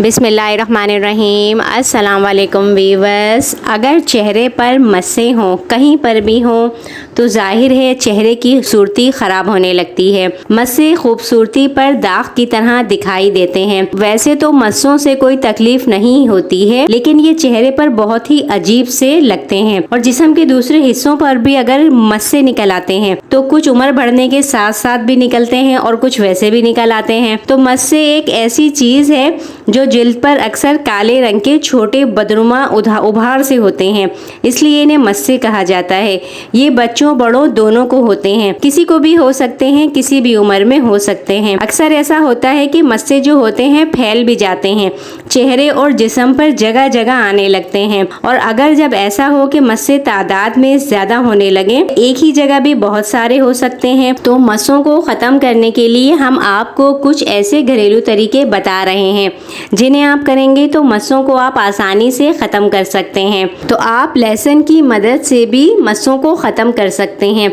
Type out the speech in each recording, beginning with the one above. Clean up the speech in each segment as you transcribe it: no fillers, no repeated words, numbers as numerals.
बिस्मिल्लाहिर्रहमानिर्रहीम। अस्सलाम वालेकुम वीवर्स। अगर चेहरे पर मस्सें हों, कहीं पर भी हों, तो जाहिर है चेहरे की खूबसूरती ख़राब होने लगती है। मस्से खूबसूरती पर दाग की तरह दिखाई देते हैं। वैसे तो मस्सों से कोई तकलीफ नहीं होती है, लेकिन ये चेहरे पर बहुत ही अजीब से लगते हैं और जिस्म के दूसरे हिस्सों पर भी अगर मस्से निकल आते हैं तो कुछ उम्र बढ़ने के साथ साथ भी निकलते हैं और कुछ वैसे भी निकल आते हैं। तो मस्से एक ऐसी चीज़ है जो जिल्द पर अक्सर काले रंग के छोटे बदनुमा उभार से होते हैं, इसलिए इन्हें मस्से कहा जाता है। ये बच्चों बड़ों दोनों को होते हैं, किसी को भी हो सकते हैं, किसी भी उम्र में हो सकते हैं। अक्सर ऐसा होता है कि मस्से जो होते हैं फैल भी जाते हैं, चेहरे और जिस्म पर जगह जगह आने लगते हैं। और अगर जब ऐसा हो कि मस्से तादाद में ज्यादा होने लगे, एक ही जगह भी बहुत सारे हो सकते हैं, तो मस्सों को खत्म करने के लिए हम आपको कुछ ऐसे घरेलू तरीके बता रहे हैं जिन्हें आप करेंगे तो मस्सों को आप आसानी से ख़त्म कर सकते हैं। तो आप लहसुन की मदद से भी मस्सों को ख़त्म कर सकते हैं।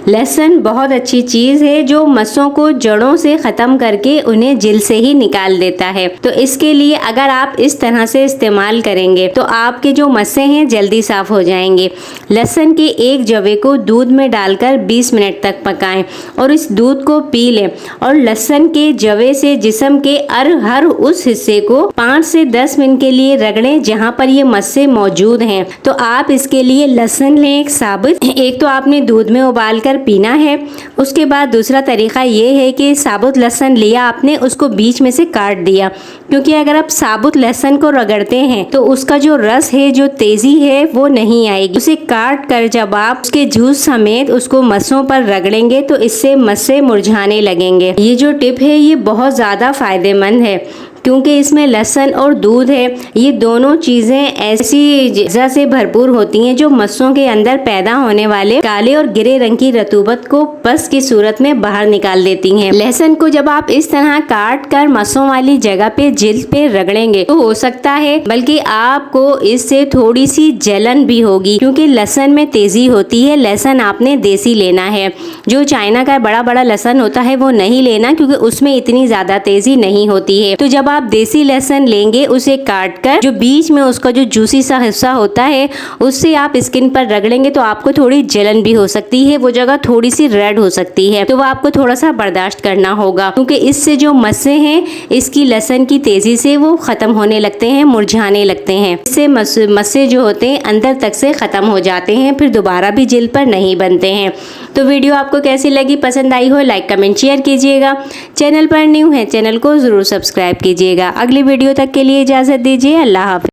लहसुन बहुत अच्छी चीज़ है जो मस्सों को जड़ों से ख़त्म करके उन्हें जिल्द से ही निकाल देता है। तो इसके लिए अगर आप इस तरह से इस्तेमाल करेंगे तो आपके जो मस्से हैं जल्दी साफ़ हो जाएंगे। लहसुन के एक जवे को दूध में डालकर 20 मिनट तक पकाएं और इस दूध को पी लें और लहसुन के जवे से जिस्म के हर उस हिस्से को 5 से 10 मिनट के लिए रगड़ें जहाँ पर ये मस्से मौजूद हैं। तो आप इसके लिए लहसुन लें एक साबुत, एक तो आपने दूध में उबाल कर पीना है। उसके बाद दूसरा तरीका ये है कि साबुत लहसुन लिया आपने, उसको बीच में से काट दिया, क्योंकि अगर आप साबुत लहसुन को रगड़ते हैं तो उसका जो रस है, जो तेजी है, वो नहीं आएगी। उसे काट कर जब आप उसके जूस समेत उसको मस्सों पर रगड़ेंगे तो इससे मस्से मुरझाने लगेंगे। ये जो टिप है ये बहुत ज़्यादा फायदेमंद है क्योंकि इसमें लहसुन और दूध है। ये दोनों चीज़ें ऐसी ग़िज़ा से भरपूर होती हैं जो मस्सों के अंदर पैदा होने वाले काले और गिरे रंग की रतूबत को पस की सूरत में बाहर निकाल देती हैं। लहसुन को जब आप इस तरह काट कर मस्सों वाली जगह पे जिल्द पे रगड़ेंगे तो हो सकता है बल्कि आपको इससे थोड़ी सी जलन भी होगी, क्योंकि लहसुन में तेजी होती है। लहसुन आपने देसी लेना है, जो चाइना का बड़ा बड़ा लहसुन होता है वो नहीं लेना, क्योंकि उसमें इतनी ज़्यादा तेजी नहीं होती है। तो जब आप देसी लहसुन लेंगे, उसे काट कर जो बीच में उसका जो जूसी सा हिस्सा होता है उससे आप स्किन पर रगड़ेंगे तो आपको थोड़ी जलन भी हो सकती है, वो जगह थोड़ी सी रेड हो सकती है, तो वो आपको थोड़ा सा बर्दाश्त करना होगा, क्योंकि इससे जो मस्से हैं इसकी लहसुन की तेजी से वो खत्म होने लगते हैं, मुरझाने लगते हैं। इससे मस्से जो होते हैं अंदर तक से खत्म हो जाते हैं, फिर दोबारा भी जिल्द पर नहीं बनते हैं। तो वीडियो आपको कैसी लगी, पसंद आई हो, लाइक कमेंट शेयर कीजिएगा। चैनल पर न्यू है चैनल को ज़रूर सब्सक्राइब कीजिएगा। अगली वीडियो तक के लिए इजाज़त दीजिए। अल्लाह हाफ़िज़।